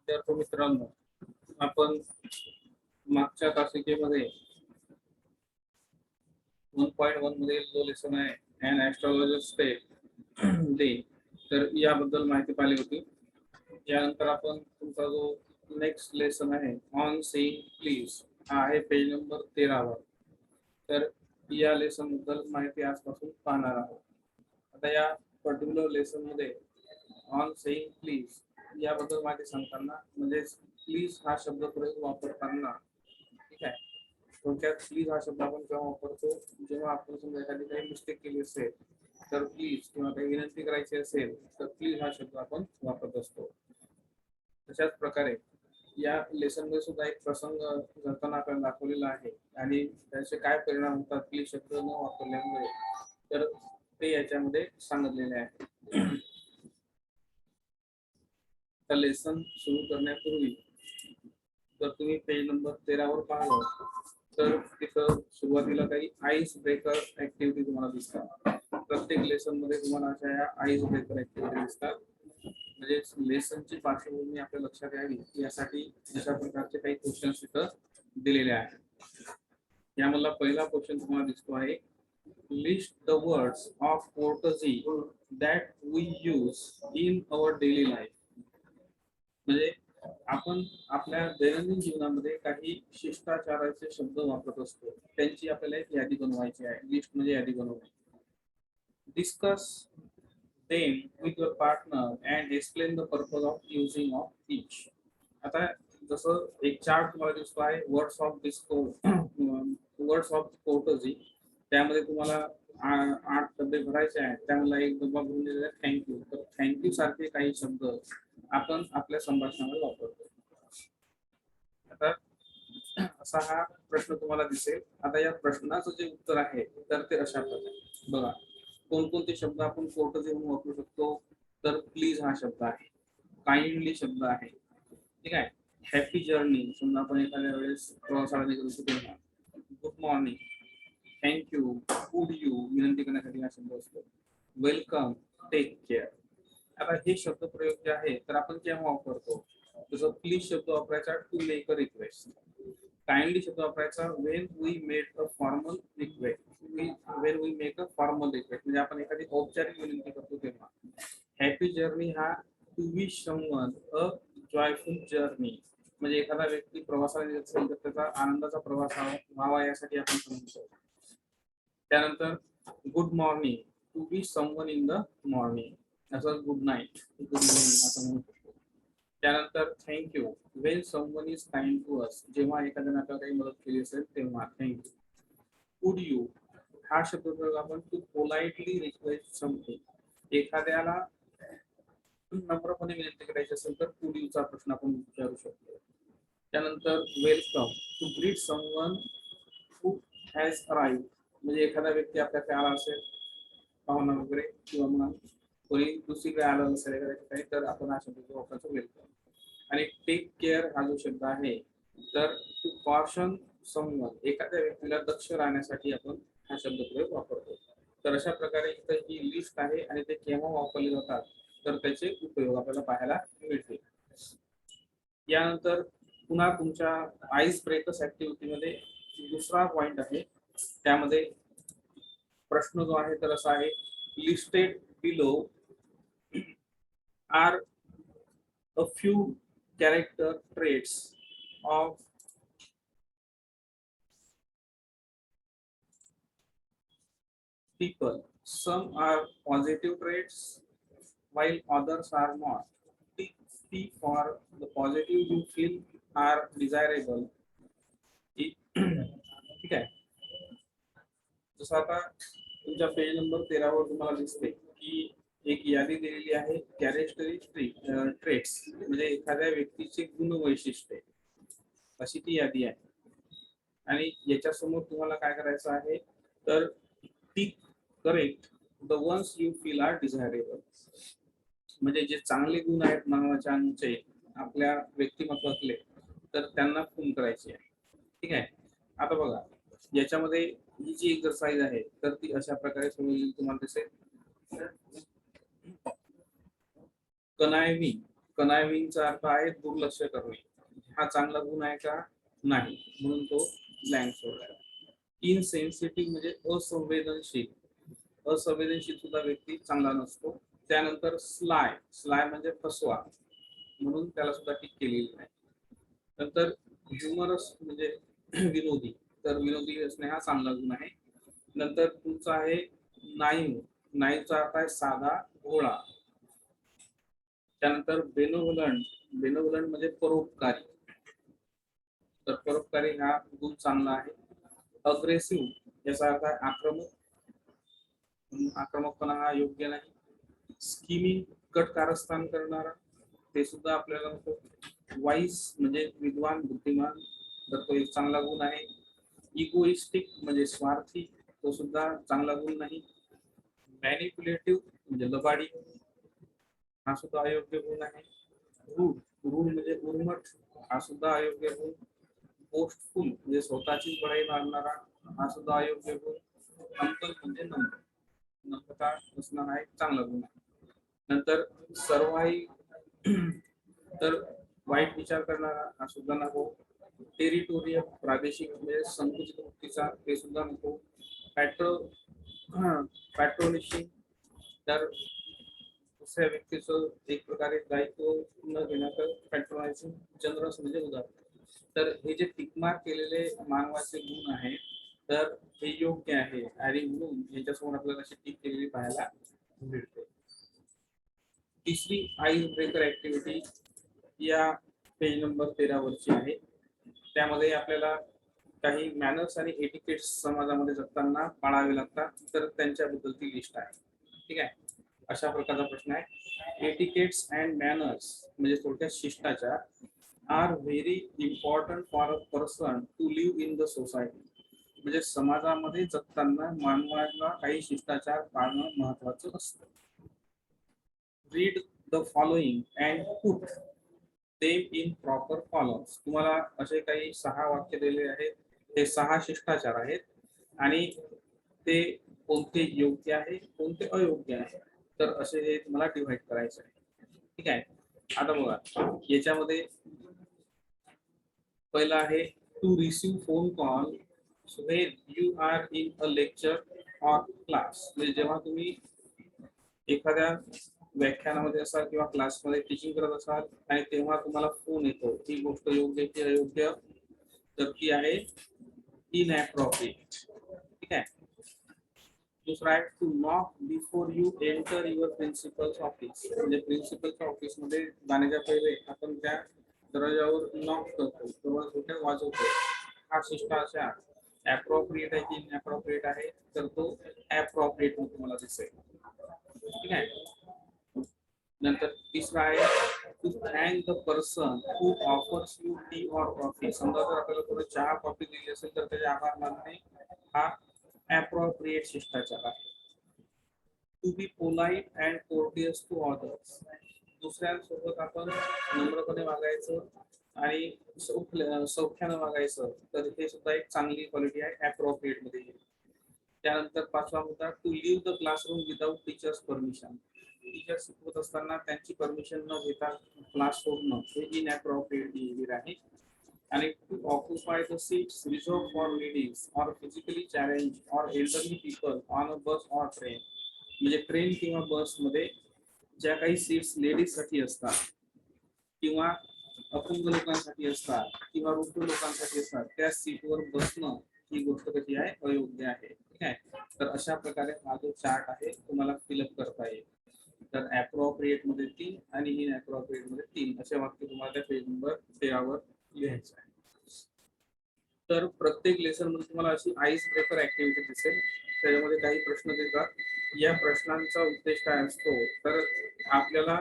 विद्यार्थी मित्रांनो, आपण मागच्या तासिकेमध्ये 1.1 मध्ये जो लेसन आहे अँड ॲस्ट्रोलॉजर डे, तर याबद्दल माहिती पाहिली होती. यानंतर आपण तुमचा जो नेक्स्ट लेसन आहे ऑन सेइंग प्लीज हा आहे पेज नंबर 13 वर. तर या लेसन बद्दल माहिती आजपासून पाहणार आहोत. आता या पर्टिक्युलर लेसन मध्ये ऑन सेइंग प्लीज याबद्दल माहिती सांगताना म्हणजे प्लीज हा शब्द प्रयोग वापरताना, ठीक आहे, थोडक्यात प्लीज हा शब्द आपण जेव्हा वापरतो जेव्हा आपण समजा एखादी काही मिस्टेक केली असेल तर प्लीज किंवा काही विनंती करायची असेल तर प्लीज हा शब्द आपण वापरत असतो. तशाच प्रकारे या लेसन मध्ये सुद्धा एक प्रसंग घडताना आपल्याला दाखवलेला आहे आणि त्याचे काय परिणाम होतात प्लीज शब्द न वापरल्यामुळे, तर ते याच्यामध्ये सांगितलेले आहे. तर लेसन सुरू करण्यापूर्वी जर तुम्ही पेज नंबर 13 वर पाहिलं तर तिथं सुरुवातीला काही आईस ब्रेकर ऍक्टिव्हिटी तुम्हाला दिसतात. प्रत्येक लेसन मध्ये तुम्हाला अशा या आईस ब्रेकर ऍक्टिव्हिटी दिसतात. म्हणजे लेसनची पार्श्वभूमी आपल्या लक्षात यावी यासाठी अशा प्रकारचे काही क्वेश्चन्स तिथं दिलेले आहेत. यामधला पहिला क्वेश्चन तुम्हाला दिसतो आहे, list the words of courtesy that we use in our daily life. म्हणजे आपण आपल्या दैनंदिन जीवनामध्ये काही शिष्टाचाराचे शब्द वापरत असतो, त्यांची आपल्याला एक यादी बनवायची आहे. लिस्ट म्हणजे यादी बनवणे. Discuss them with your partner and explain the purpose of using of each. आता जसं एक चार्ट तुम्हाला दिसतो आहे वर्ड्स ऑफ कोर्टसी, त्यामध्ये तुम्हाला 8 डबे भरायचे आहेत. त्यामधला एक डबा भरून दिलेला आहे थँक्यू. तर थँक्यू सारखे काही शब्द आपण आपल्या संभाषणामध्ये वापरतो. आता असा हा प्रश्न तुम्हाला दिसेल. आता या प्रश्नाचं जे उत्तर आहे तर ते अशा प्रकारे बघा, कोणकोणते शब्द आपण कोर्टसी म्हणून वापरू शकतो. तर प्लीज हा शब्द आहे, काइंडली शब्द आहे, ठीक आहे. हॅपी जर्नी समजा आपण एखाद्या वेळेस प्रवासाला निघत असतो तेव्हा. Good morning, thank you, good you विनंती करण्यासाठी हा शब्द असतो. Welcome, take care. आता हे शब्द प्रयोग जे आहे तर आपण केव्हा वापरतो, जसं प्लीज शब्द वापरायचा to make a request, kindly शब्द वापरायचा when we make a formal request, म्हणजे आपण एखादी औपचारिक विनंती करतो तेव्हा. हॅपी जर्नी हा to wish someone a joyful journey, म्हणजे एखादा व्यक्ती प्रवासाला येत असेल तर त्याचा आनंदाचा प्रवास व्हावा यासाठी आपण म्हणतो. त्यानंतर good morning to wish someone in the morning, असं गुड नाईट, गुड इव्हनिंग असं म्हणू शकतो. त्यानंतर thank you when someone is kind to us, जेव्हा एखाद्याने आपल्याला काही मदत केली असेल तेव्हा थँक्यू. कुड यू हा शब्द प्रयोग आपण टू पोलाइटली रिक्वेस्ट समथिंग, एखाद्याला नम्रपणे विनंती करायची असेल तर कुड यूचा प्रश्न आपण विचारू शकतो. त्यानंतर welcome to greet someone who has arrived, म्हणजे एखादा व्यक्ती आपल्याकडे आला असेल पाहुणा वगैरे किंवा मग कोणी दुसरीकडे आलं नसेल एखाद्या ठिकाणी तर आपण हा शब्द वापरायचा वेलकम. आणि टेक केअर हा जो शब्द आहे तर टू कॉशन समवन, एखाद्या व्यक्तीला दक्ष राहण्यासाठी आपण हा शब्द प्रयोग वापरतो. तर अशा प्रकारे इथं ही लिस्ट आहे आणि ते केव्हा वापरले जातात तर त्याचे उपयोग आपल्याला पाहायला मिळतील. यानंतर पुन्हा तुमच्या आईस ब्रेकर्स ऍक्टिव्हिटी मध्ये दुसरा पॉइंट आहे, त्यामध्ये प्रश्न जो आहे तर असा आहे, listed below are a few character traits of people. Some are positive traits while others are not. T for the positive you feel are desirable. ठीक आहे. जसं आता तुमच्या पेज नंबर 13 वर तुम्हाला दिसते की एक यादी दिलेली आहे कॅरेक्टरिस्टिक ट्रेट्स, म्हणजे एखाद्या व्यक्तीचे गुण वैशिष्ट्ये अशी ती यादी आहे. आणि याच्या समोर तुम्हाला काय करायचं आहे तर tick correct the ones you feel are desirable, म्हणजे जे चांगले गुण आहेत मानवाचे आपल्या व्यक्तिमत्वातले तर त्यांना खून करायचे आहे. ठीक आहे. आता बघा याच्यामध्ये ही जी एक्सरसाइज आहे तर ती अशा प्रकारे सोडवलेली तुम्हाला दिसेल. कनायविंगचा अर्थ आहे दुर्लक्ष करणे. हा चांगला गुण आहे का? नाही, म्हणून तो ब्लँक सोडला. इनसेन्सिटिव्ह म्हणजे असंवेदनशील. असंवेदनशील सुद्धा व्यक्ती चांगला नसतो. त्यानंतर स्लाय. स्लाय म्हणजे फसवा, म्हणून त्याला सुद्धा टिक केलेली नाही. नंतर ह्युमरस म्हणजे विनोदी. तर विनोदी असणे हा चांगला गुण आहे. नंतर तुमचा आहे नाईव. नाईवचा अर्थ आहे साधा, भोळा. त्यानंतर बेनोव्हलंट. बेनोव्हलंट म्हणजे परोपकारी. तर परोपकारी हा गुण चांगला आहे. अग्रेसिव्ह याचा अर्थ आहे आक्रमक. आक्रमकपणा हा योग्य नाही. स्कीमिंग कट कारस्थान करणारा, ते सुद्धा आपल्याला नको. वाईस म्हणजे विद्वान, बुद्धिमान, तर तो एक चांगला गुण आहे. इगोइस्टिक म्हणजे स्वार्थी, तो सुद्धा चांगला गुण नाही. मॅनिप्युलेटिव्ह म्हणजे लबाडी, हा सुद्धा अयोग्य गुण आहे. रूढ. रूढ म्हणजे उर्मट, हा सुद्धा अयोग्य गुण. बोस्टफुल म्हणजे स्वतःची बढाई मारणारा, हा सुद्धा अयोग्य गुण. हंबल म्हणजे नम्र, नम्रता असणं हा एक चांगला गुण आहे. नंतर सर्वाइव्ह तर वाईट विचार करणारा, हा सुद्धा नको. टेरिटोरियल प्रादेशिक म्हणजे संकुचित वृत्तीचा, ते सुद्धा नको. पॅट्रोनिशिंग तर दुसऱ्या व्यक्तीचं एक प्रकारे दायित्व न घेण्याचं पॅट्रोनायझिंग. जनरस म्हणजे उदार. तर हे जे टिकमार्क केलेले मानवाचे गुण आहेत, तर हे योग्य आहे आणि म्हणून याच्यासमोर आपल्याला अशी टिक केलेली पाहायला मिळते. तिसरी आईस ब्रेकर ऍक्टिव्हिटी या पेज नंबर 13 वरची आहे. त्यामध्ये आपल्याला काही मॅनर्स आणि एटिकेट्स समाजामध्ये जगताना पाळावे लागतात, तर त्यांच्याबद्दलची लिस्ट आहे. ठीक आहे, अशा प्रकारचा प्रश्न आहे. एटिकेट्स अँड मॅनर्स म्हणजे थोडक्यात शिष्टाचार are very important for a person to live in the society. म्हणजे समाजामध्ये जगताना मानवाला काही शिष्टाचार पाळणं महत्वाचं असतं. Read the following and put them in proper followers. तुम्हाला असे काही 6 वाक्य दिलेले आहेत. हे 6 शिष्टाचार आहेत आणि ते कोणते योग्य आहे, कोणते अयोग्य आहे, तर असे हे तुम्हाला डिव्हाइड करायचं आहे. ठीक आहे, आता बघा याच्यामध्ये पहिला आहे to receive phone call when you are in a lecture or class. म्हणजे जेव्हा तुम्ही एखाद्या व्याख्यानामध्ये असाल किंवा क्लासमध्ये टीचिंग करत असाल आणि तेव्हा तुम्हाला फोन येतो, ही गोष्ट योग्य की अयोग्य, तर ती आहे इनअप्रोप्रिएट. ठीक आहे. दुसरा आहे to knock before you enter your principal's office. म्हणजे प्रिन्सिपलच्या ऑफिस मध्ये जाण्याच्या पहिले आपण त्या दरवाजावर नॉक करतो, दरवाजा वाजवतो. हा शिष्टाचार अप्रोप्रिएट आहे की इनअप्रोप्रिएट आहे, तर तो अप्रोप्रिएट तुम्हाला दिसेल. ठीक आहे. नंतर तिसरा आहे to thank the person who offers you tea or coffee. समजा जर आपल्याला कोणी चहा कॉफी दिली असेल तर त्याचे आभार मानणे हा अप्रोप्रिएट शिष्टाचार आहे. To be polite and courteous to others. दुसऱ्यांसोबत आपण नम्रपणे वागायचं आणि सौख्यानं वागायचं, तर हे सुद्धा एक चांगली क्वालिटी आहे, अप्रोप्रिएट मध्ये. त्यानंतर 5वा मुद्दा to leave the classroom without teacher's permission. Teacher शिकवत असताना त्यांची परमिशन न घेता क्लास सोडणं हे इनअप्रोप्रिएट बिहेवियर आहे. आणि to occupy the seats reserve for ladies or physically challenge or elderly people on a bus or train. म्हणजे ट्रेन किंवा बसमध्ये ज्या काही सीट्स लेडीज साठी असतात किंवा अपंग लोकांसाठी असतात किंवा वृद्ध लोकांसाठी असतात, त्या सीटवर बसणं ही गोष्ट कशी आहे, अयोग्य आहे. ठीक आहे, तर अशा प्रकारे हा जो चार्ट आहे तुम्हाला फिलअप करता येईल. तर अप्रोप्रिएट मध्ये 3 आणि इनअप्रोप्रिएट मध्ये 3 असे वाक्य तुम्हाला त्या पेज नंबर 13 वर लिहायचं आहे. तर प्रत्येक लेसन मध्ये तुम्हाला अशी आईस ब्रेकर ऍक्टिव्हिटी दिसेल. त्याच्यामध्ये काही प्रश्न देतात. या प्रश्नांचा उद्देश काय असतो, तर आपल्याला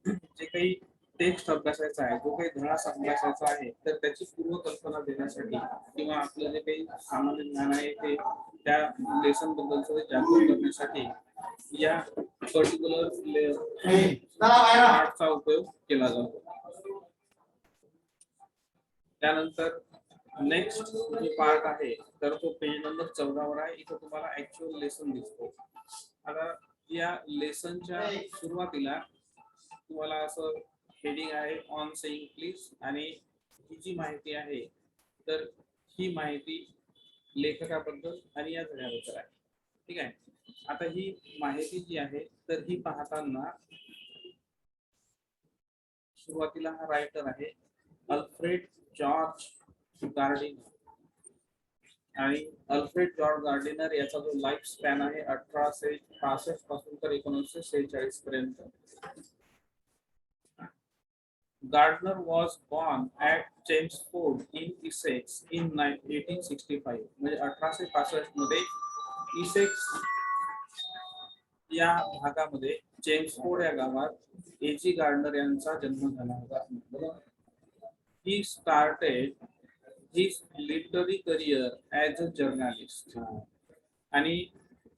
जे काही टेक्स्ट अभ्यासायचा आहे, जो काही धडा अभ्यासायचा आहे, तर त्याची पूर्वकल्पना देण्यासाठी किंवा आपलं जे काही सामान्य ज्ञान आहे ते त्या लेसन बद्दलचं जागरूक करण्यासाठी या पर्टिक्युलर पार्टचा उपयोग केला जातो. त्यानंतर नेक्स्ट जो पार्ट आहे तर तो पेज नंबर 14 वर आहे. इथं तुम्हाला ऍक्च्युअल लेसन दिसतो. आता या लेसनच्या सुरुवातीला तुम्हाला असं हेडिंग आहे ऑन सेइंग प्लीज, आणि ही जी माहिती आहे तर ही माहिती लेखकाबद्दल आणि या जगाबद्दल आहे. ठीक आहे. आता ही माहिती जी आहे तर ही पाहताना सुरुवातीला हा रायटर आहे अल्फ्रेड जॉर्ज गार्डिनर, आणि अल्फ्रेड जॉर्ज गार्डिनर याचा जो लाईफ स्पॅन आहे 1865 पासून तर 1946 पर्यंत. Gardner was born at Chelmsford in Essex in 1865. म्हणजे 1865 मध्ये इसेक्स या भागामध्ये चेम्सफोर्ड या गावात एजी गार्डनर यांचा जन्म झाला होता. He started his literary career as a journalist. आणि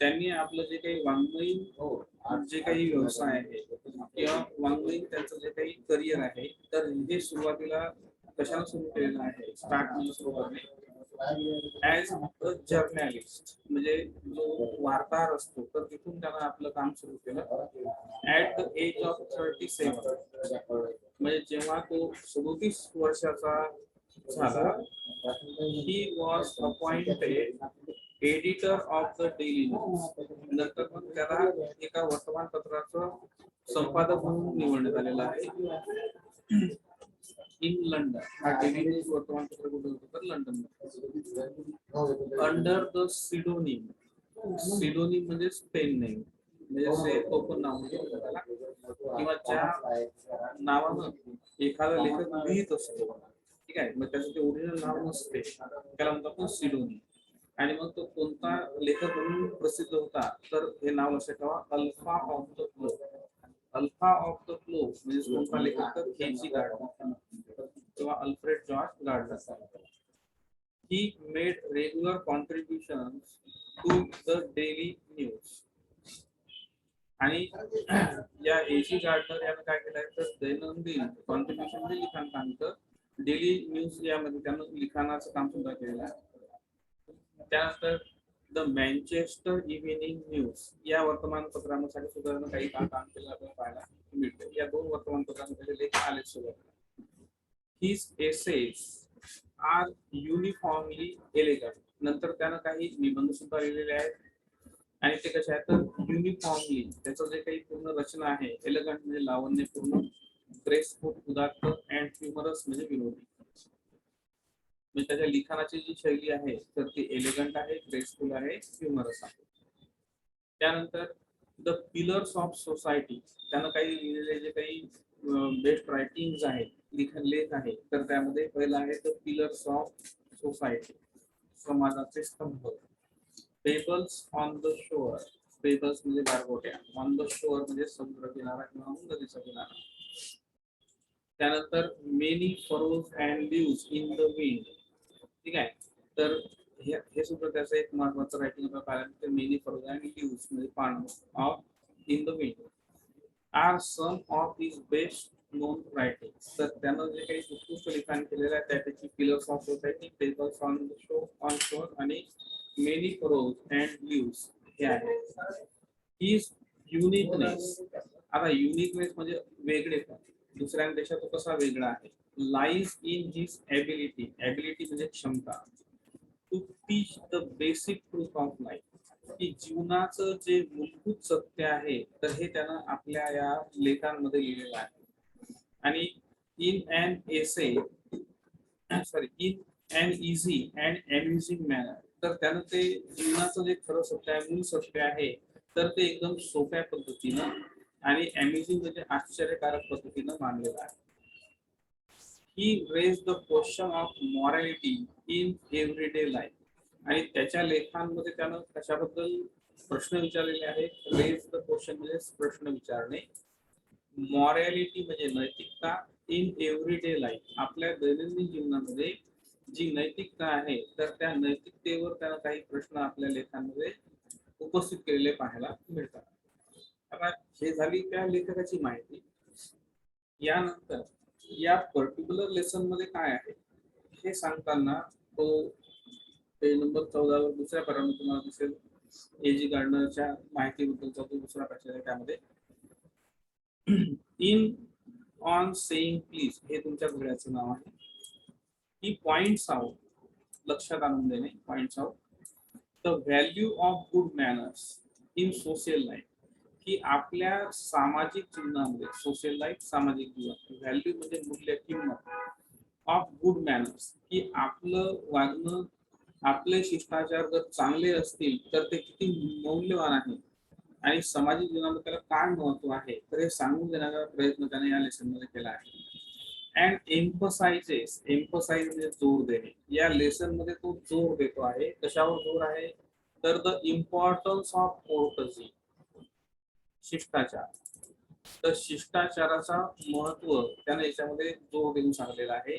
त्यांनी आपलं जे काही वाङ्मयीन जे काही व्यवसाय आहे किंवा वाङ्मयीन त्यांचं जे काही करिअर आहे तर हे सुरुवातीला कशाला सुरू केलेलं आहे, स्टार्ट म्हणजे सुरू करणे ऍज अ जर्नलिस्ट, म्हणजे जो वार्ताहर असतो तर तिथून त्यानं आपलं काम सुरू केलं ऍट द एज ऑफ 37. म्हणजे जेव्हा तो 37 वर्षाचा झाला, he was appointed editor of the Daily news. नंतर मग त्याला एका वर्तमानपत्राचं संपादक म्हणून निवडण्यात आलेलं आहे इन लंडन. हा डेली न्यूज वर्तमानपत्र कुठे होतं तर लंडन. अंडर द सिडोनिम, सिडोनिम म्हणजे पेन नेम, म्हणजे ओपन नाव त्याला, किंवा ज्या नावानं एखादा लेखक लिहित असतो. ठीक आहे. मग त्याचं ते ओरिजिनल नाव नसते त्याला म्हणतात आपण सिडोनिम. आणि मग तो कोणता लेखक म्हणून प्रसिद्ध होता तर हे नाव असे ठेवा alpha of the flow. Alpha of the flow म्हणजे कोणता लेखक तर एजी गार्डनर किंवा Alfred George Gardiner. He made regular contributions to the Daily News. आणि या एजी गार्डनर यानं काय केलंय तर दैनंदिन कॉन्ट्रीब्युशन म्हणजे लिखाण डेली न्यूज यामध्ये त्यानं लिखाणाचं काम सुद्धा केलेलं आहे. त्यानंतर द मँचेस्टर इव्हिनिंग न्यूज या वर्तमानपत्रांसाठी सुद्धा काही काम केलं आपल्याला पाहायला मिळतं. या दोन वर्तमानपत्रांमध्ये लेख आले सुद्धा. His essays are uniformly elegant. नंतर त्यानं काही निबंध सुद्धा लिहिलेले आहेत आणि ते कसे आहेत तर युनिफॉर्मली, त्याचं जे काही पूर्ण रचना आहे एलिगंट म्हणजे लावण्यपूर्ण, ग्रेसफुल उदात्त, अँड ह्युमरस म्हणजे विनोदी. म्हणजे त्याच्या लिखाणाची जी शैली आहे तर ती एलिगंट आहे, ग्रेसफुल आहे, ह्युमरस आहे. त्यानंतर द पिलर्स ऑफ सोसायटी, त्यानं काही लिहिलेले जे काही बेस्ट रायटिंग्स आहेत, लेख आहे तर त्यामध्ये पहिला आहे द पिलर्स ऑफ सोसायटी, समाजाचे स्तंभ. Pebbles on the shore, pebbles म्हणजे गारगोट्या, ऑन द शोअर म्हणजे समुद्र किनारा किंवा नदीचा किनारा. त्यानंतर many furrows and leaves in the wind. ठीक आहे. तर हे सुद्धा त्याचं एक महत्वाचं रायटिंग आपल्याला पाहायला मिळतं. मेनी फरोज अँड लीव्स म्हणजे पान of in the wind are some of his best known writing. तर त्यानं जे काही उत्कृष्ट लिखाण केलेलं आहे त्यापैकी pillars of society, pebbles on the shore आणि मेनी फरोज अँड लीव्स हे आहे. हिज युनिकनेस, आता युनिकनेस म्हणजे वेगळेपण, दुसऱ्यांपेक्षा तो कसा वेगळा आहे. Lies in his ability, ability म्हणजे क्षमता, to teach the basic truth of life, की जीवनाचं जे मूलभूत सत्य आहे तर हे त्यानं आपल्या या लेखांमध्ये लिहिलेलं आहे. आणि in an essay in an easy and amusing manner, तर त्यानं ते जीवनाचं जे खरं सत्य आहे, मूळ सत्य आहे तर ते एकदम सोप्या पद्धतीनं आणि अम्युझिंग म्हणजे आश्चर्यकारक पद्धतीनं मांडलेलं आहे. He raise the question of morality in everyday life, आणि त्याच्या लेखांमध्ये त्यानं कशाबद्दल प्रश्न विचारलेले आहेत. रेज द क्वेश्चन म्हणजे प्रश्न विचारणे, मॉरॅलिटी म्हणजे नैतिकता, इन एव्हरीडे लाईफ आपल्या दैनंदिन जीवनामध्ये जी नैतिकता आहे तर त्या नैतिकतेवर त्यानं काही प्रश्न आपल्या लेखांमध्ये उपस्थित केलेले पाहायला मिळतात. आता हे झाली त्या लेखकाची माहिती. यानंतर या पर्टिक्युलर लेसन मध्ये काय आहे हे सांगताना तो पेज नंबर 14 वर दुसऱ्या पानावर तुम्हाला दिसेल एजी गार्डनरच्या माहितीबद्दलचा तो दुसरा पॅसेज आहे. त्यामध्ये इन ऑन सेइंग प्लीज, हे तुमच्या धड्याचं नाव आहे. ही पॉइंट्स आउट, लक्षात आणून देणे, points out the value of good manners in social life, की आपल्या सामाजिक जीवनामध्ये, सोशल लाईफ सामाजिक जीवन, व्हॅल्यू म्हणजे मूल्य, किंमत ऑफ गुड मॅनर्स, की आपलं वागणं, आपले शिष्टाचार जर चांगले असतील तर ते किती मौल्यवान आहे आणि सामाजिक जीवनामध्ये त्याला काय महत्व आहे, तर हे सांगून देण्याचा प्रयत्न त्याने या लेसन मध्ये केला आहे. अँड एम्फसाइजेस, एम्फसाइज म्हणजे जोर देणे, या लेसन मध्ये तो जोर देतो आहे. कशावर जोर आहे, तर द इम्पॉर्टन्स ऑफ कोर्टसी, शिष्टाचार, तर शिष्टाचाराचा महत्व त्याने याच्यामध्ये जोर देऊन सांगलेला आहे.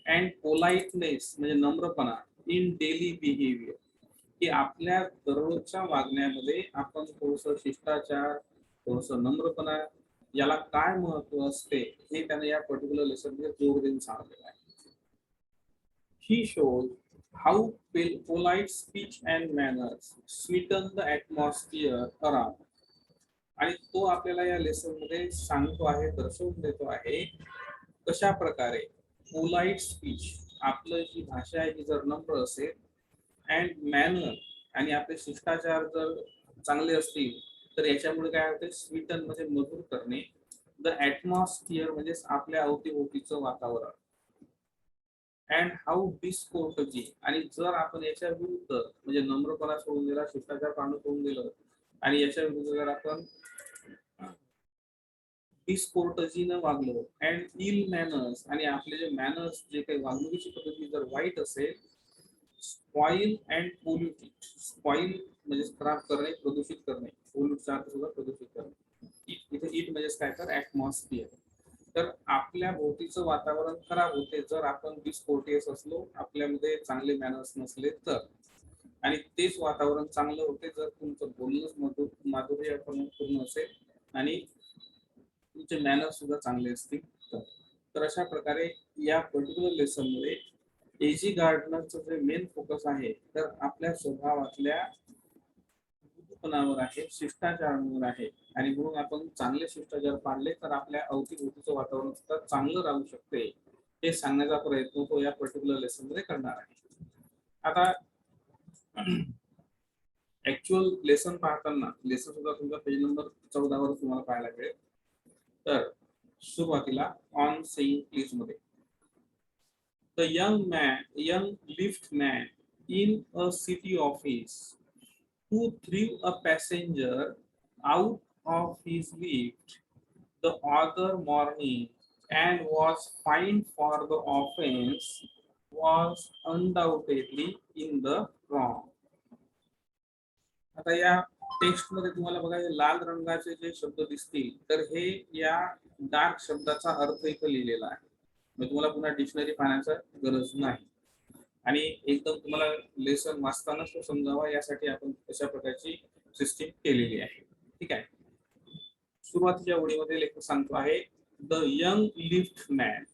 अँड पोलाइटनेस म्हणजे नम्रपणा इन डेली बिहेवियर, की आपल्या दररोजच्या वागण्यामध्ये आपण थोडस शिष्टाचार, थोडस नम्रपणा, याला काय महत्व असते हे त्याने या पर्टिक्युलर लेसन मध्ये जोर देऊन सांगलेलं आहे. He shows how polite speech and manners sweeten the atmosphere around, आणि तो आपल्याला या लेसन मध्ये सांगतो आहे, दर्शवून देतो आहे कशा प्रकारे पोलाइट स्पीच, आपलं जी भाषा आहे ही जर नम्र असेल, अँड मॅनर, आणि आपले शिष्टाचार जर चांगले असतील, तर याच्यामुळे काय होते, स्वीटन म्हणजे मधुर करणे, द ॲटमॉस्फिअर म्हणजे आपल्या अवतीभोवतीचं वातावरण, अँड हाऊ डिस्कोर्टजी, आणि जर आपण याच्या विरुद्ध म्हणजे नम्रपणा सोडून दिला, शिष्टाचार पाळणं सोडून दिलं आणि याच्या विरुद्ध जर आपण डिस्कोर्टजीनं वागलो, अँड इल मॅनर्स, आणि आपले जे मॅनर्स, जे काही वागणुकीची पद्धती जर वाईट असेल, स्पॉइल अँड पोल्युटेड, स्पॉइल म्हणजे खराब करणे, प्रदूषित करणे, पोल्यूटचा अर्थ सुद्धा प्रदूषित करणे, इथे इट म्हणजेच काय, तर ॲटमॉस्फिअर, तर आपल्या भोवतीचं वातावरण खराब होते जर आपण डिस्कोर्टियस असलो, आपल्यामध्ये चांगले मॅनर्स नसले तर, आणि तेच वातावरण चांगलं होते जर तुमचं बोलणं माधुर्य पूर्ण असेल आणि तुमचे मॅनर सुद्धा चांगले असतील तर. तर अशा प्रकारे या पर्टिक्युलर लेसन मध्ये एजी गार्डनरचं जे मेन फोकस आहे, तर आपल्या स्वभावातल्या मृदूपणावर आहे, शिष्टाचारांवर आहे, आणि म्हणून आपण चांगले शिष्टाचार पाळले तर आपल्या अवतीभोवतीचं वातावरण सुद्धा चांगलं राहू शकते, हे सांगण्याचा प्रयत्न तो या पर्टिक्युलर लेसन मध्ये करणार आहे. आता ऍक्च्युअल लेसन पाहताना, लेसन सुद्धा तुमचा पेज नंबर 14 वर तुम्हाला पाहायला मिळेल. तर सुरुवातीला ऑन सेइंग प्लीज मध्ये, the young lift man in a city office who threw a passenger out of his lift the other morning and was fined for the offense was undoubtedly in the wrong. आता या text मध्ये तुम्हाला बघा, हे लाल रंगाचे जे शब्द दिसतील, तर हे या डार्क शब्दाचा अर्थ इथं लिहिलेला आहे, म्हणजे तुम्हाला पुन्हा डिक्शनरी पाहण्याचा गरज नाही, आणि एकदम तुम्हाला लेसन वाचतानाच तो समजावा यासाठी आपण अशा प्रकारची सिस्टीम केलेली आहे. ठीक आहे. सुरुवातीच्या ओळीमध्ये लेखक सांगतो आहे, द यंग लिफ्ट मॅन,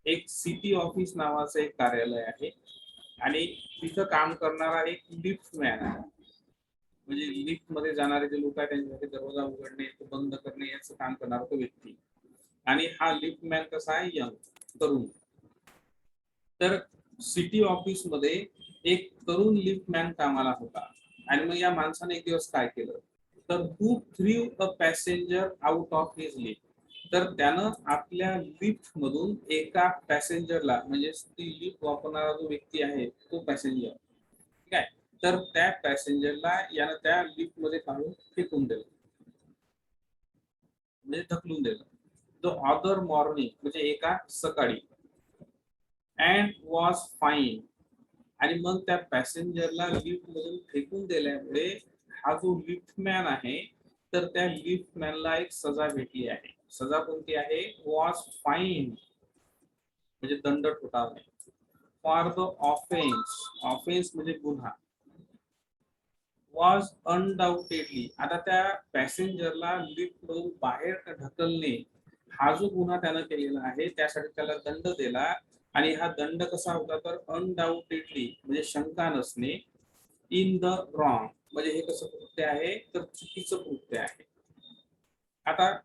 एक सिटी ऑफिस नावाचं एक कार्यालय आहे आणि तिथं काम करणारा एक लिफ्ट मॅन आहे, म्हणजे लिफ्ट मध्ये जाणारे जे लोक आहेत त्यांच्यासाठी दरवाजा उघडणे, तो बंद करणे याचं काम करणारा तो व्यक्ती, आणि हा लिफ्ट मॅन कसा आहे, यंग, तरुण. तर सिटी ऑफिस मध्ये एक तरुण लिफ्ट मॅन कामाला होता, आणि मग या माणसाने एक दिवस काय केलं, तर who threw a passenger out of his lift, तर त्यानं आपल्या लिफ्ट मधून एका पॅसेंजरला, म्हणजे ती लिफ्ट वापरणारा जो व्यक्ती आहे तो पॅसेंजर, ठीक आहे, तर त्या पॅसेंजरला यानं त्या लिफ्ट मध्ये काढून फेकून दिलं, म्हणजे ढकलून दिलं. द अदर मॉर्निंग म्हणजे एका सकाळी, अँड वॉज फाईन, आणि मग त्या पॅसेंजरला लिफ्ट मधून फेकून दिल्यामुळे हा जो लिफ्ट मॅन आहे, तर त्या लिफ्ट मॅनला एक सजा भेटली आहे. सजा कोणती आहे, वॉज फाईन म्हणजे दंड ठोठावणे, फॉर द ऑफेन्स, ऑफेन्स म्हणजे गुन्हा, वॉज अनडाउटेडली, आता त्या पॅसेंजरला लिफ्ट मधून बाहेर ढकलणे हा जो गुन्हा त्यानं केलेला आहे त्यासाठी त्याला दंड दिला, आणि हा दंड कसा होता, तर अनडाउटेडली म्हणजे शंका नसणे, इन द रॉंग म्हणजे हे कसं कृत्य आहे, तर चुकीचं कृत्य आहे. आता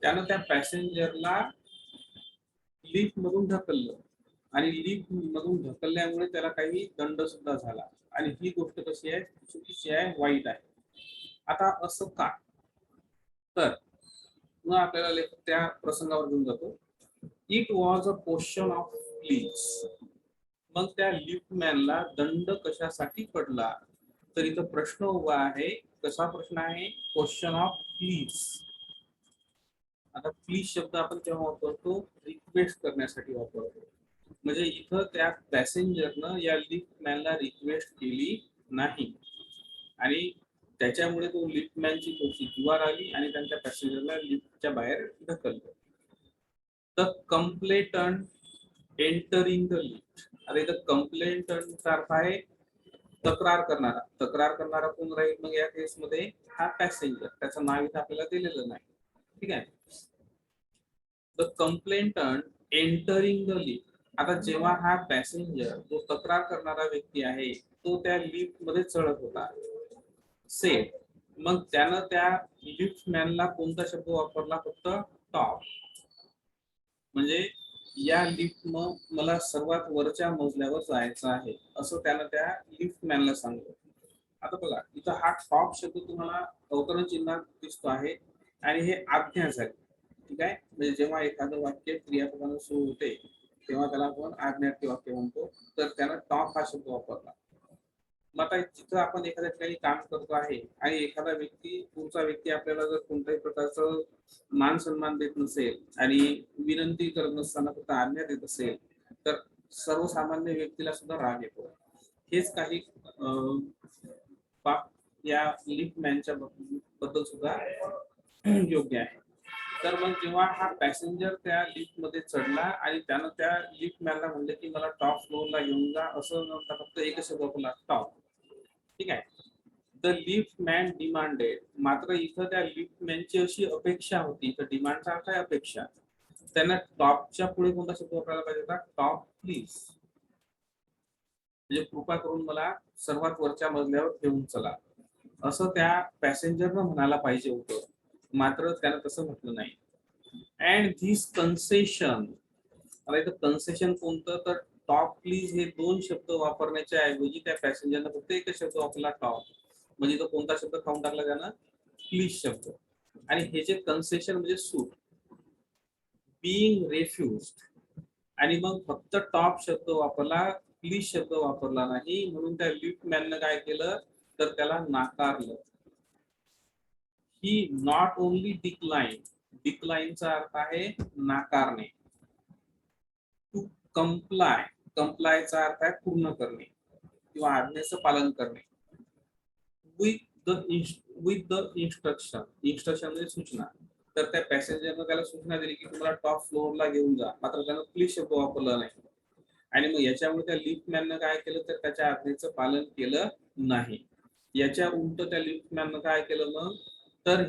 त्यानं त्या पॅसेंजरला लिफ्ट मधून ढकललं आणि लिफ्ट मधून ढकलल्यामुळे त्याला काही दंड सुद्धा झाला आणि ही गोष्ट कशी आहे, चुकीची आहे, वाईट आहे. आता असं का? तर मग आपल्याला लेखक त्या प्रसंगावर घेऊन जातो. It was a question of please. मग त्या लिफ्टमॅनला दंड कशासाठी पडला? तर इथं प्रश्न उभा आहे. कसा प्रश्न आहे? Question of please. आता प्लीज शब्द आपण जेव्हा वापरतो रिक्वेस्ट करण्यासाठी वापरतो. म्हणजे इथं त्या पॅसेंजरनं या लिफ्टमॅनला रिक्वेस्ट केली नाही आणि त्याच्यामुळे तो लिफ्टमॅनची थोडीशी जुवार आली आणि त्यांच्या पॅसेंजरला लिफ्टच्या बाहेर ढकललं. The complainant entering the lift. अरे द कंप्लेंटंटचा अर्थ आहे तक्रार करणारा. तक्रार करणारा कोण राहील मग या केसमध्ये? हा पॅसेंजर. त्याचं नाव इथं आपल्याला दिलेलं नाही. ठीक आहे. The complainant entering the lift. आता जेव्हा हा पॅसेंजर जो तक्रार करणारा व्यक्ती आहे तो त्या लिफ्ट मध्ये चढत होता सेट, मग त्यानं त्या लिफ्टमॅनला कोणता शब्द वापरला? फक्त टॉप. म्हणजे या लिफ्ट मला सर्वात वरच्या मजल्यावर जायचं आहे असं त्यानं त्या लिफ्टमॅनला सांगितलं. आता बघा इथं हा टॉप शब्द तुम्हाला अवतरण चिन्हात दिसतो आहे आणि हे आज्ञा झाली. ठीक आहे. म्हणजे जेव्हा एखादं वाक्य क्रियापदानं सुरू होते तेव्हा त्याला आपण आज्ञार्थी वाक्य म्हणतो. तर त्यानं टॉप हा शब्द वापरला. मग आता जिथं आपण एखाद्या ठिकाणी काम करतो आहे आणि एखादा व्यक्ती पुढचा व्यक्ती आपल्याला जर कोणत्याही प्रकारचं मान सन्मान देत नसेल आणि विनंती करत नसताना फक्त आज्ञा देत असेल तर सर्वसामान्य व्यक्तीला सुद्धा राग येतो. हेच काही या लिफ्टमॅनच्या बद्दल सुद्धा योग्य आहे. तर मग जेव्हा हा पॅसेंजर त्या लिफ्ट मध्ये चढला आणि त्यानं त्या लिफ्टमॅनला म्हणलं की मला टॉप फ्लोअरला घेऊन जा, असं नव्हतं फक्त एकच शब्द वापरला टॉप. ठीक आहे. The liftman demanded. मात्र इथं त्या लिफ्टमॅनची अशी अपेक्षा होती. इथं डिमांडचा अर्थ आहे अपेक्षा. त्यांना टॉपच्या पुढे कोणता शब्द वापरायला पाहिजे होता? Top please. म्हणजे कृपा करून मला सर्वात वरच्या मजल्यावर घेऊन चला असं त्या पॅसेंजरनं म्हणायला पाहिजे होतं. मात्र त्यानं तसं म्हटलं नाही. And this concession. आता इथं कन्सेशन कोणतं? तर टॉप प्लीज हे दोन शब्द वापरण्याच्या ऐवजी त्या पॅसेंजरनं फक्त एकच शब्द वापरला टॉप. म्हणजे तो कोणता शब्द खाऊन टाकला त्यानं? प्लीज शब्द. आणि हे जे कन्सेशन म्हणजे सूट. बीइंग रेफ्युज्ड. आणि मग फक्त टॉप शब्द वापरला, प्लीज शब्द वापरला नाही, म्हणून त्या लिफ्टमॅननं काय केलं तर त्याला नाकारलं. ही नॉट ओनली डिक्लाइन. डिक्लाइनचा अर्थ आहे नाकारणे. To comply. कंप्लायचा अर्थ आहे पूर्ण करणे किंवा आज्ञेचं पालन करणे. With the instruction. इन्स्ट्रक्शन म्हणजे सूचना. तर त्या पॅसेंजरनं त्याला सूचना दिली की तुम्हाला टॉप फ्लोअरला घेऊन जा. मात्र त्यानं प्लीज शब्द वापरला नाही आणि मग याच्यामुळे त्या लिफ्टमॅननं काय केलं तर त्याच्या आज्ञेचं पालन केलं नाही. याच्या उलट त्या लिफ्टमॅननं काय केलं मग तर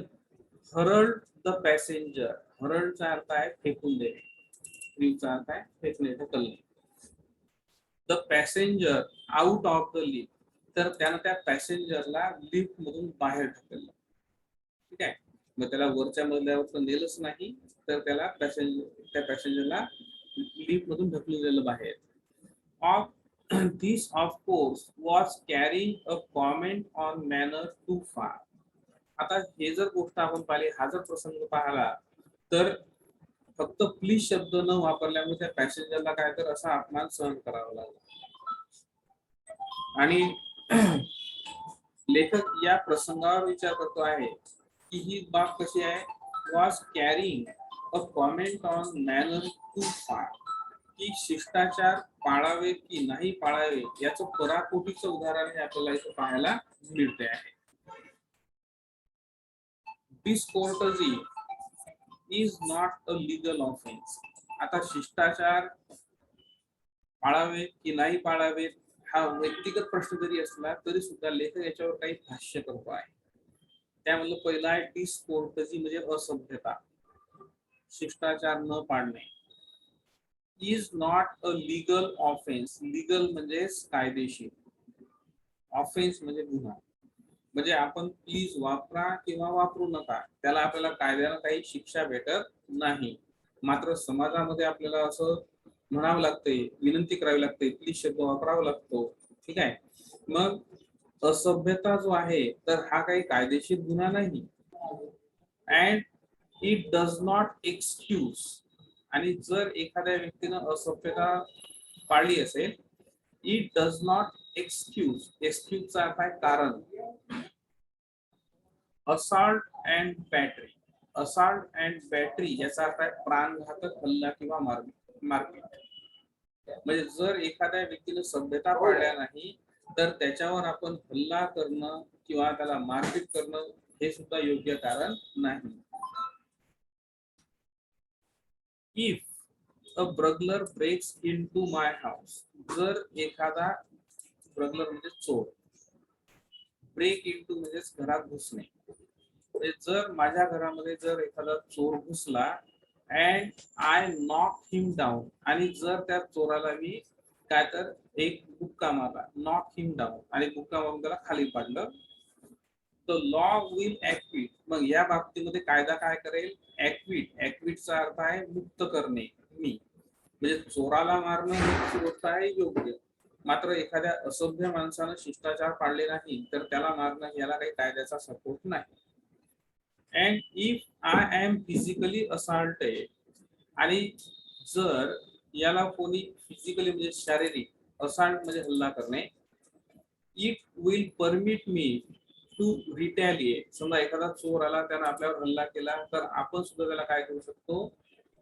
हरल्ड द पॅसेंजर. हरल्डचा अर्थ आहे फेकून देणे. चा अर्थ आहे फेकणे, ढकलणे. The passenger out of the lift. तर त्यानं त्या पॅसेंजरला लिफ्ट मधून बाहेर ढकललं. ठीक आहे. मग त्याला वरच्या मजल्यावर तर नेलंच नाही तर त्याला त्या पॅसेंजरला लिफ्ट मधून ढकललेलं बाहेर. Of this of course was carrying a comment on manner too far. आता हे जर गोष्ट आपण पाहिली, हा जर प्रसंग पाहिला तर फक्त प्लीज शब्द न वापरल्यामुळे त्या पॅसेंजरला काय तर असा अपमान सहन करावा लागला. आणि लेखक या प्रसंगावर विचार करतो आहे की ही बाब कशी आहे? Was carrying a comment on manner too far. की शिष्टाचार पाळावे की नाही पाळावे याचं पराकोटीचं उदाहरण हे आपल्याला इथं पाहायला मिळते आहे. Discourtesy is not a legal offence. आता शिष्टाचार पाळावे की नाही पाळावे हा व्यक्तिगत प्रश्न जरी असला तरी सुद्धा लेखक याच्यावर काही भाष्य करतो आहे. त्यामधलं पहिलं आहे डिसकोर्टजी म्हणजे असभ्यता, शिष्टाचार न पाळणे. Is not a legal offence. Legal म्हणजे कायदेशीर, ऑफेन्स म्हणजे गुन्हा. म्हणजे आपण प्लीज वापरा किंवा वापरू नका त्याला आपल्याला कायद्यानं काही शिक्षा भेटत नाही. मात्र समाजामध्ये आपल्याला असं म्हणावं लागते, विनंती करावी लागते, प्लीज शब्द वापरावा लागतो. ठीक आहे. मग असभ्यता जो आहे तर हा काही कायदेशीर गुन्हा नाही. And it does not excuse. आणि जर एखाद्या व्यक्तीनं असभ्यता पाळली असेल, इट डज नॉट एक्सक्यूज. एक्सक्यूजचा अर्थ आहे कारण. Assault and battery. Assault and battery याचा अर्थ आहे प्राणघातक हल्ला किंवा मारपीट. म्हणजे जर एखाद्या व्यक्तीने सभ्यता पाळल्या नाही तर त्याच्यावर आपण हल्ला करणं किंवा त्याला मारपीट करणं हे सुद्धा योग्य कारण नाही. If a burglar breaks into my house. जर एखादा ब्रगलर म्हणजे चोर, ब्रेक इनटू म्हणजेच घरात घुसणे. म्हणजे जर माझ्या घरामध्ये जर एखादा चोर घुसला and I knock him down, आणि जर त्या चोराला मी काय तर एक बुक्का मारला, नॉक हिम डाऊन, आणि बुक्का मारून त्याला खाली पाडलं, तर लॉ विल ऍक्विट. मग या बाबतीमध्ये कायदा काय करेल? ऍक्विट. ऍक्विटचा अर्थ आहे मुक्त करणे. मी म्हणजे चोराला मारणं ही गोष्ट आहे योग्य. मात्र एखाद्या असभ्य माणसानं शिष्टाचार पाळले नाही तर त्याला मारणं याला काही कायद्याचा सपोर्ट नाही. And if I am physically assaulted, आणि जर याला कोणी फिजिकली म्हणजे शारीरिक, असॉल्ट म्हणजे हल्ला करणे, it will permit me to retaliate. समजा एखादा चोर आला, त्यानं आपल्यावर हल्ला केला, तर आपण सुद्धा त्याला काय करू शकतो?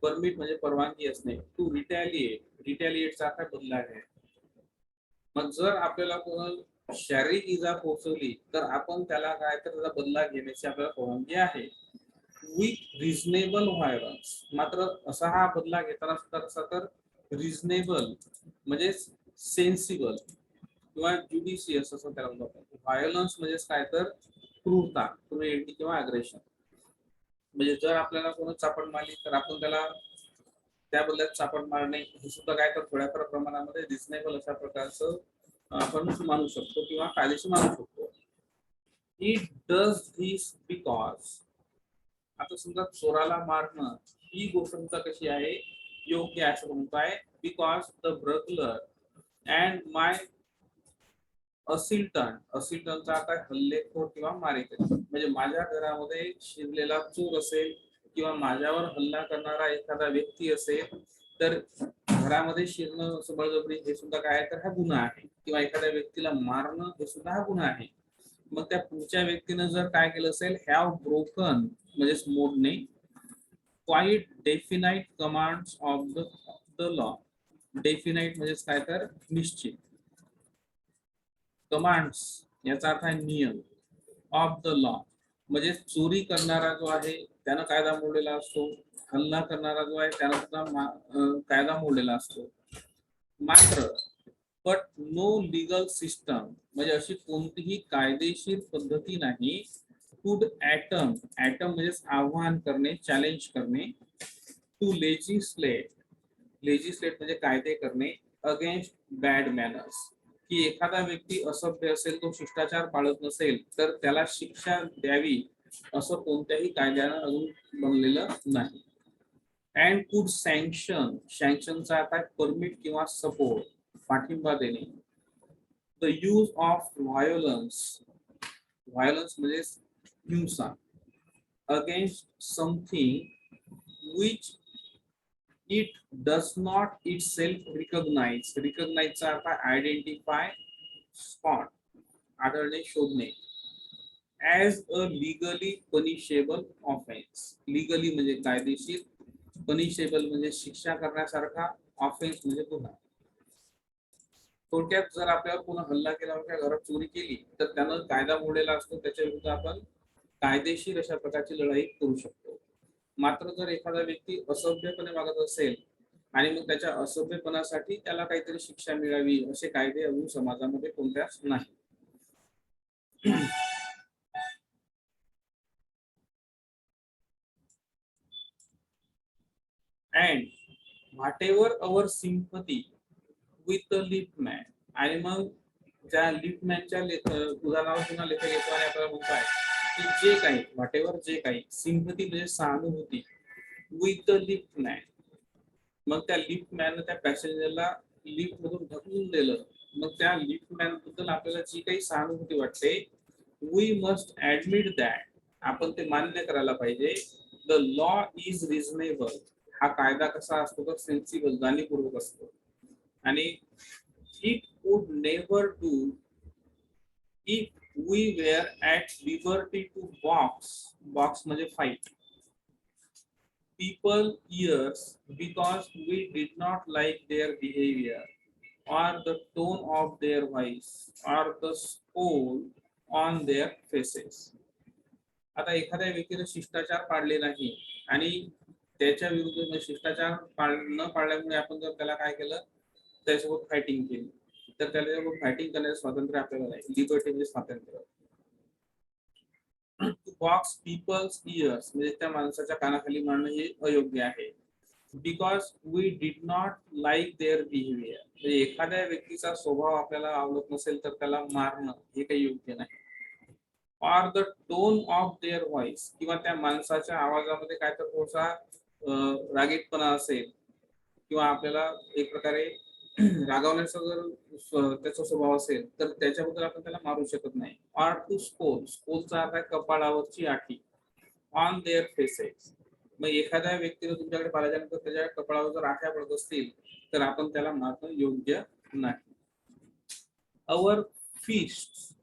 परमिट म्हणजे परवानगी असणे. To retaliate. रिटॅलिएटचा अर्थ बदला घ्या. मग जर आपल्याला कोण शारीरिक इजा पोहोचवली तर आपण त्याला काय तर त्याचा बदला घेण्याची आपल्याला परवानगी आहे. With reasonable violence. मात्र असा हा बदला घेताना सुद्धा कसा तर रिझनेबल म्हणजे सेन्सिबल किंवा ज्युडिशियस असं त्याला म्हणतात. व्हायलन्स म्हणजे काय तर क्रूरता, क्रुएल्टी किंवा अग्रेशन. म्हणजे जर आपल्याला कोण चापट मारली तर आपण त्याला त्या बदल्यात चापट मारणे हे सुद्धा काय तर थोड्याफार प्रमाणामध्ये रिझनेबल अशा प्रकारचं आपण मानू शकतो किंवा कायदेशीर मानू शकतो. It does this because. आता समजा चोराला मारणं ही गोष्ट कशी आहे? योग्य आहे असं म्हणताय. बिकॉज द ब्रगलर अँड माय असिल्टन. असिल्टनचा आता हल्लेखोर किंवा मारेकरी. म्हणजे माझ्या घरामध्ये शिरलेला चोर असेल किंवा माझ्यावर हल्ला करणारा एखादा व्यक्ती असेल तर घरामध्ये शिरणं, बळजबरी हे सुद्धा काय तर हा गुन्हा आहे. किंवा एखाद्या व्यक्तीला मारणं हे सुद्धा हा गुन्हा आहे. मग त्या पुढच्या व्यक्तीनं जर काय केलं असेल, हॅव ब्रोकन म्हणजेच मोडणे quite definite commands of the law. Definite म्हणजेच काय तर निश्चित. कमांड्स याचा अर्थ आहे नियम. ऑफ द लॉ म्हणजे चोरी करणारा जो आहे त्यानं कायदा मोडलेला असतो. हल्ला करणारा जो आहे त्यानं सुद्धा कायदा मोडलेला असतो. मात्र बट नो लीगल सिस्टम म्हणजे अशी कोणतीही कायदेशीर पद्धती नाही. कुड ऍटम. ऍटम म्हणजे आव्हान करणे, चॅलेंज करणे. To legislate. लेजिस्लेट म्हणजे कायदे करणे. Against bad manners. की एखादा व्यक्ती असभ्य असेल, तो शिष्टाचार पाळत नसेल तर त्याला शिक्षा द्यावी असं कोणत्याही कायद्यानं अजून बनलेलं नाही. अँड कुड सँक्शन. सँक्शनचा अर्थ आहे परमिट किंवा सपोर्ट, पाठिंबा देणे. The use of violence. Violence म्हणजे हिंसा. Against something which it does not itself recognise. रिकॉग्नाइजचा अर्थ आयडेंटिफाय, स्पॉट, आढळणे, शोधणे. As a legally punishable offence. Legally म्हणजे कायदेशीर, पनिशेबल म्हणजे शिक्षा करण्यासारखा, ऑफेन्स म्हणजे गुन्हा. थोडक्यात जर आपल्यावर कोणी हल्ला केला किंवा घरात चोरी केली तर त्यानं कायदा मोडलेला असतो, त्याच्या विरुद्ध आपण कायदेशीर अशा प्रकारची लढाई करू शकतो. मात्र जर एखादा व्यक्ती असभ्यपणे वागत असेल आणि मग त्याच्या असभ्यपणासाठी त्याला काहीतरी शिक्षा मिळावी असे कायदे अजून समाजामध्ये कोणत्याच नाही. And whatever our sympathy with the liftman. आणि मग ज्या लिफ्टमॅनच्या उदाहरणावर पुन्हा लेखक येतो आणि आपल्याला म्हणताय की जे काही व्हॉटेवर जे काही सिम्पथी म्हणजे सहानुभूती विथ द लिफ्टमॅन मग त्या लिफ्ट मॅन त्या पॅसेंजरला लिफ्ट मधून ढकलून दिलं. मग त्या लिफ्ट मॅन बद्दल आपल्याला जी काही सहानुभूती वाटते, वी मस्ट ऍडमिट दॅट, आपण ते मान्य करायला पाहिजे. द लॉ इज रिझनेबल, हा कायदा कसा असतो तर सेन्सिबल, जाणीवपूर्वक असतो. आणि it would never do if we were at liberty to box म्हणजे fight people ears because we did not like their behavior or the tone of their voice or the scowl on their faces. आता एखाद्या व्यक्तीने शिष्टाचार पाळले नाही आणि त्याच्या विरुद्ध म्हणजे शिष्टाचार न पाळल्यामुळे आपण जर त्याला काय केलं, त्याच्यासोबत फायटिंग केली, तर त्याला फायटिंग करण्याचं स्वातंत्र्य आपल्याला नाही. लिबर्टी म्हणजे स्वातंत्र्य. टू बॉक्स पीपल्स इयर्स म्हणजे त्या माणसाच्या कानाखाली मारणं हे अयोग्य आहे. Because we did not like their behaviour, म्हणजे एखाद्या व्यक्तीचा स्वभाव आपल्याला आवडत नसेल तर त्याला मारणं हे काही योग्य नाही. Or the tone of their voice, किंवा त्या माणसाच्या आवाजामध्ये काय तर थोडासा रागीटपणा असेल किंवा आपल्याला एक प्रकारे रागवण्याचा जर त्याचा स्वभाव असेल तर त्याच्याबद्दल आपण त्याला मारू शकत नाही. ऑर टू स्कोलचा अर्थ आहे कपाळावरची आठी. ऑन देअर फेसेस, मग एखाद्या व्यक्तीला तुमच्याकडे पाहिल्यानंतर त्याच्या कपाळावर जर आठ्या पडत असतील तर आपण त्याला मारणं योग्य नाही. अवर फिस्ट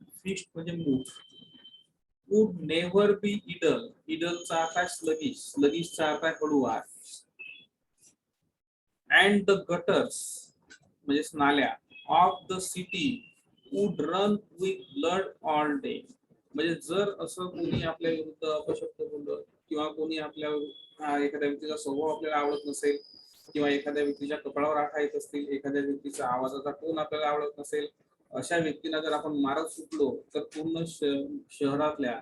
म्हणजे मूठ वुड नेव्हर बी इडल. इडलचा अर्थ आहे स्लगिश, स्लगिशचा अर्थ आहे हळूवार. अँड द गटर्स म्हणजे नाल्या of the city would run with blood all day, म्हणजे जर असं कोणी आपल्या विरुद्ध अपशब्द बोललं किंवा कोणी आपल्या एखाद्या व्यक्तीचा स्वभाव आपल्याला आवडत नसेल किंवा एखाद्या व्यक्तीच्या कपाळावर आठा येत असतील, एखाद्या व्यक्तीचा आवाजाचा टोन आपल्याला आवडत नसेल, अशा व्यक्तीला जर आपण मारत सुटलो तर पूर्ण शहरातल्या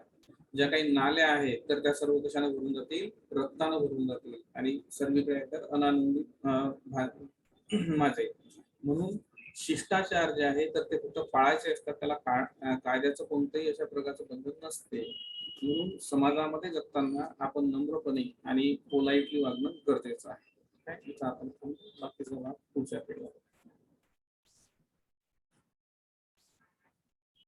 ज्या काही नाल्या आहेत तर त्या सर्व कशाने भरून जातील, रक्तानं भरून जातील आणि सर्वीकडे तर अनानंदित माझे. म्हणून शिष्टाचार जे आहे तर ते फक्त पाळायचे असतात, त्याला कायद्याचं कोणतंही अशा प्रकारचं बंधन नसते. म्हणून समाजामध्ये जगताना आपण नम्रपणे आणि पोलाइटली वागणं गरजेचं आहे. काय आपण बाकीचा पुढच्या पिढीला